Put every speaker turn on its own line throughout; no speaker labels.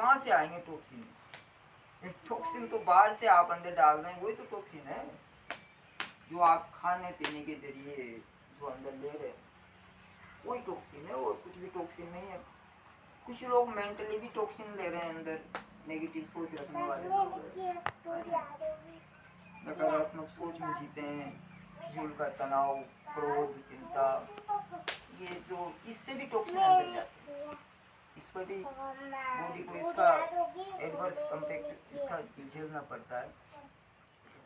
कहाँ से आएंगे टॉक्सिन? टॉक्सिन तो बाहर से आप अंदर डाल रहे हैं, वही तो टॉक्सिन है जो आप खाने पीने के जरिए जो अंदर ले रहे हैं, वही टॉक्सिन है, और कुछ भी टॉक्सिन नहीं है। कुछ लोग मेंटली भी टॉक्सिन ले रहे हैं अंदर, नेगेटिव सोच रखने वाले लोग नकारात्मक सोच में जीते हैं, झूल का तनाव, क्रोध, चिंता, ये जो इससे भी टॉक्सिन अंदर जाते हैं। इस पर भी बॉडी को इसका एडवर्स इम्पैक्ट इसका झेलना पड़ता है।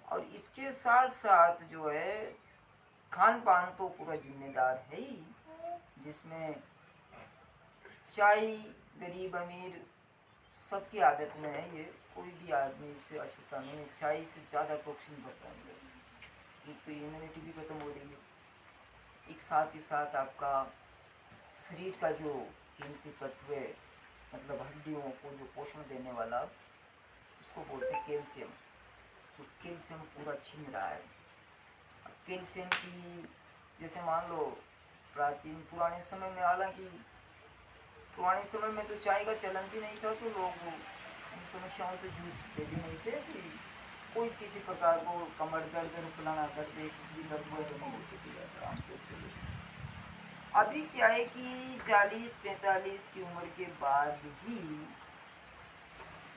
और इसके साथ साथ जो है खान पान तो पूरा जिम्मेदार है ही, जिसमें चाय गरीब अमीर सबकी आदत में है, ये कोई भी आदमी इससे अछूता नहीं है। चाय से ज़्यादा टॉक्सिन बढ़ता है, एक तो इम्यूनिटी भी खत्म हो रही है, एक साथ ही साथ आपका शरीर का जो कीमती तत्व है, मतलब हड्डियों को जो पोषण देने वाला, उसको बोलते हैं कैल्शियम, तो कैल्शियम पूरा छीन रहा है। कैल्शियम की जैसे मान लो प्राचीन पुराने समय में, हालांकि पुराने समय में तो चाय का चलन भी नहीं था, तो लोग इन समस्याओं से जूझते भी नहीं थे कि कोई किसी प्रकार को कमर दर्द फलाना दर्द एक दर्द नहीं होती थी। अभी क्या है कि 40-45 की उम्र के बाद ही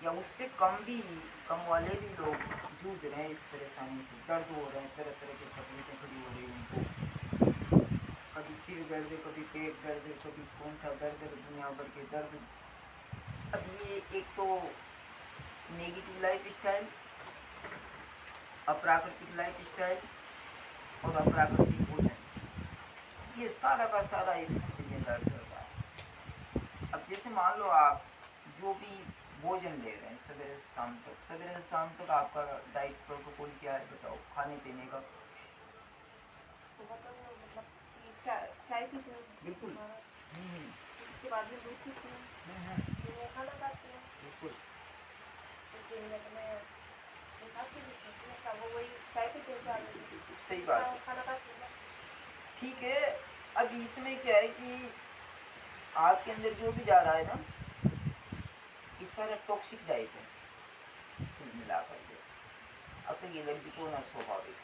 या उससे कम वाले भी लोग जूझ रहे हैं इस परेशानी से, दर्द हो रहे हैं, तरह तरह की तकलीफें खड़ी हो रही हैं उनको, कभी सिर दर्द, कभी पेट दर्द, कभी कौन सा दर्द, दुनिया भर के दर्द। अब ये एक तो नेगेटिव लाइफ स्टाइल, अप्राकृतिक लाइफ स्टाइल और अप्राकृतिक भोजन, ये सारा का सारा इसमें जिम्मेदार करता है। अब जैसे मान लो आप जो भी भोजन ले रहे हैं सवेरे से शाम तक आपका डाइट प्रोटोकॉल क्या है बताओ, खाने पीने का?
चाय पीते हैं
बिल्कुल।
उसके बाद में दूध पीते हैं, फिर वो खाना खाते हैं,
बिल्कुल
वही चाय पीते हैं,
सही बात है,
खाना खाते हैं।
ठीक है। अब इसमें क्या है कि आपके अंदर जो भी जा रहा है ना, ये सारा टॉक्सिक डाइट है कुल मिलाकर के। अब तक ये लड़की को ना स्वाभाविक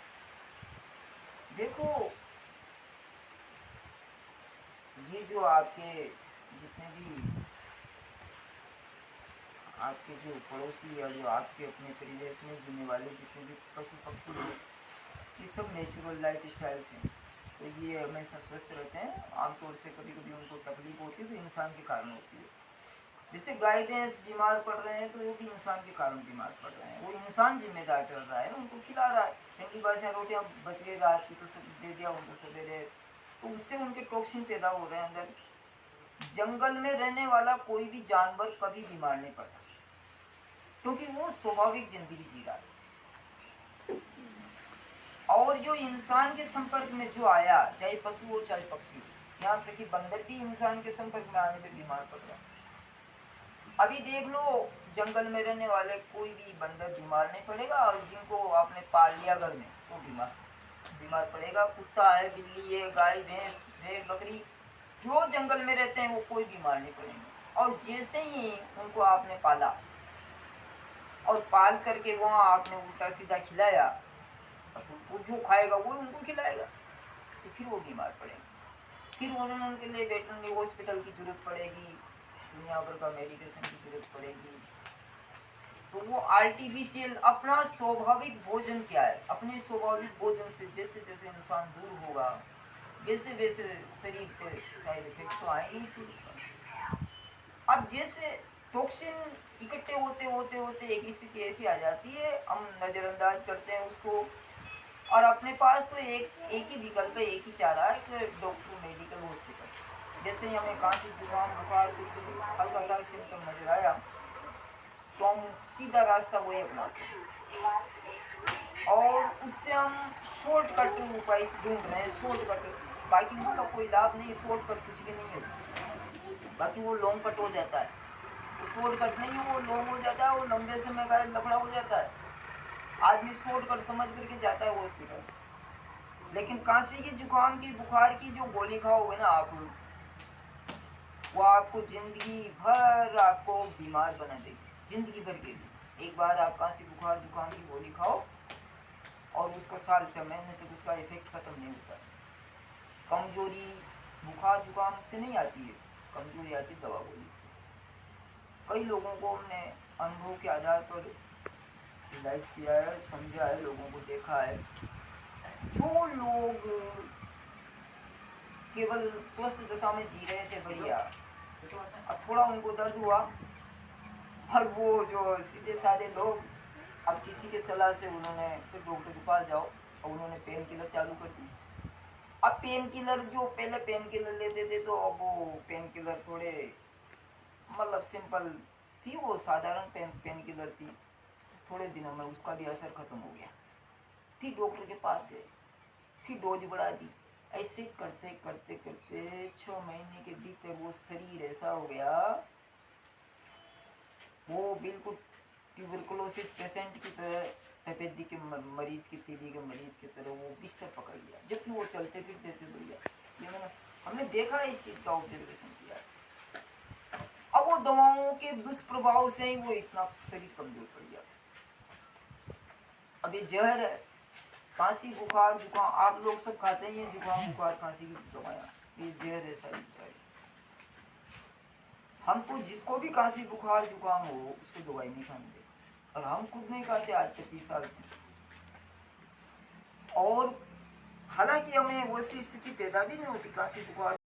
देखो, ये जो आपके जितने भी आपके जो पड़ोसी या जो आपके अपने परिवेश में जीने वाले जितने भी पशु पक्षी हैं, ये सब नेचुरल लाइफ स्टाइल्स हैं, तो ये हमेशा स्वस्थ रहते हैं। आमतौर से कभी कभी उनको तकलीफ होती है तो इंसान के कारण होती है। जैसे गाय भैंस बीमार पड़ रहे हैं तो वो भी इंसान के कारण बीमार पड़ रहे हैं, वो इंसान जिम्मेदार ठहर रहा है, उनको खिला रहा है। ठंडी बारिश रोटियाँ बच गई रात की तो सब दे दिया उनको सवेरे, तो उससे उनके टॉक्सिन पैदा हो रहे हैं अंदर। जंगल में रहने वाला कोई भी जानवर कभी बीमार नहीं पड़ता, क्योंकि वो स्वाभाविक जिंदगी जी रहा है। और जो इंसान के संपर्क में जो आया, चाहे पशु हो चाहे पक्षी हो, यहाँ तक कि बंदर भी इंसान के संपर्क में आने पर बीमार पड़ रहा है। अभी देख लो, जंगल में रहने वाले कोई भी बंदर बीमार नहीं पड़ेगा, और जिनको आपने पाल लिया घर में वो बीमार पड़ेगा। कुत्ता है, बिल्ली है, गाय भैंस, भेड़ बकरी, जो जंगल में रहते हैं वो कोई बीमार नहीं पड़ेंगे। और जैसे ही उनको आपने पाला और पाल करके वहाँ आपने उल्टा सीधा खिलाया, वो जो खाएगा वो उनको खिलाएगा, तो फिर वो बीमार पड़ेंगे, फिर उनके लिए वेटरनरी हॉस्पिटल की जरूरत पड़ेगी, दुनिया भर का मेडिकेशन की जरूरत पड़ेगी। तो वो आर्टिफिशियल, अपना स्वाभाविक भोजन क्या है, अपने स्वाभाविक भोजन से जैसे जैसे इंसान दूर होगा वैसे वैसे शरीर पे साइड इफेक्ट तो आएंगे ही। अब जैसे टॉक्सिन इकट्ठे होते होते होते एक स्थिति ऐसी आ जाती है, हम नज़रअंदाज करते हैं उसको, और अपने पास तो एक ही विकल्प है, एक ही चारा है कि डॉक्टर मेडिकल हॉस्पिटल। जैसे ही हमें खांसी जुकाम बुखार कुछ हल्का सा सिम्टम नजर आया तो हम सीधा रास्ता वही अपनाते हैं, और उससे हम शॉर्टकट उपाय ढूंढ रहे हैं, शॉर्टकट। बाकी उसका कोई लाभ नहीं, शॉर्टकट कुछ भी नहीं है, बाकी वो लॉन्ग कट हो जाता है। वो शॉर्टकट नहीं है, वो लॉन्ग हो जाता है, वो लंबे समय का लफड़ा हो जाता है। आदमी शॉर्टकट समझ करके जाता है हॉस्पिटल, लेकिन खांसी की जुकाम की बुखार की जो गोली खाओगे ना आप, वो आपको जिंदगी भर आपको बीमार बना देगी, जिंदगी भर के लिए। एक बार आप खांसी बुखार जुकाम की गोली खाओ और उसका साल 6 महीने तक उसका इफेक्ट खत्म नहीं होता। कमजोरी बुखार जुकाम से नहीं आती है, कमजोरी आती दवा गोली से। कई लोगों को हमने अनुभव के आधार पर इलाज किया है, समझा है, लोगों को देखा है। जो लोग केवल स्वस्थ दशा में जी रहे थे बढ़िया, और थोड़ा उनको दर्द हुआ और वो जो सीधे साधे लोग अब किसी के सलाह से उन्होंने फिर डॉक्टर के पास जाओ और उन्होंने पेन किलर चालू कर दी। अब पेन किलर जो पहले पेन किलर लेते थे तो अब वो पेन किलर थोड़े मतलब सिंपल थी, वो साधारण पेन किलर थी। थोड़े दिनों में उसका भी असर खत्म हो गया। फिर डॉक्टर के पास गए, फिर डोज बढ़ा दी। ऐसे करते करते करते 6 महीने के भीतर वो शरीर ऐसा हो गया, वो बिल्कुल ट्यूबरकुलोसिस पेशेंट की तरह, तपेदी के मरीज की, टीबी के मरीज की तरह वो बिस्तर पकड़ लिया, जबकि वो चलते फिरते थे बढ़िया। ये हमने देखा है, इस चीज का ऑब्जर्वेशन किया। अब वो दवाओं के दुष्प्रभाव से ही वो इतना शरीर कमजोर पड़ गया। अब ये जहर है, खांसी बुखार जुकाम आप लोग सब खाते हैं, जुकाम बुखार खांसी की दवाएं, ये जहर है सारी सारी। हम तो जिसको भी खांसी बुखार जुकाम हो उसको दवाई नहीं खाते, और हम खुद नहीं खाते आज 25 साल से। और हालांकि हमें वो स्थिति पैदा भी नहीं होती, खांसी बुखार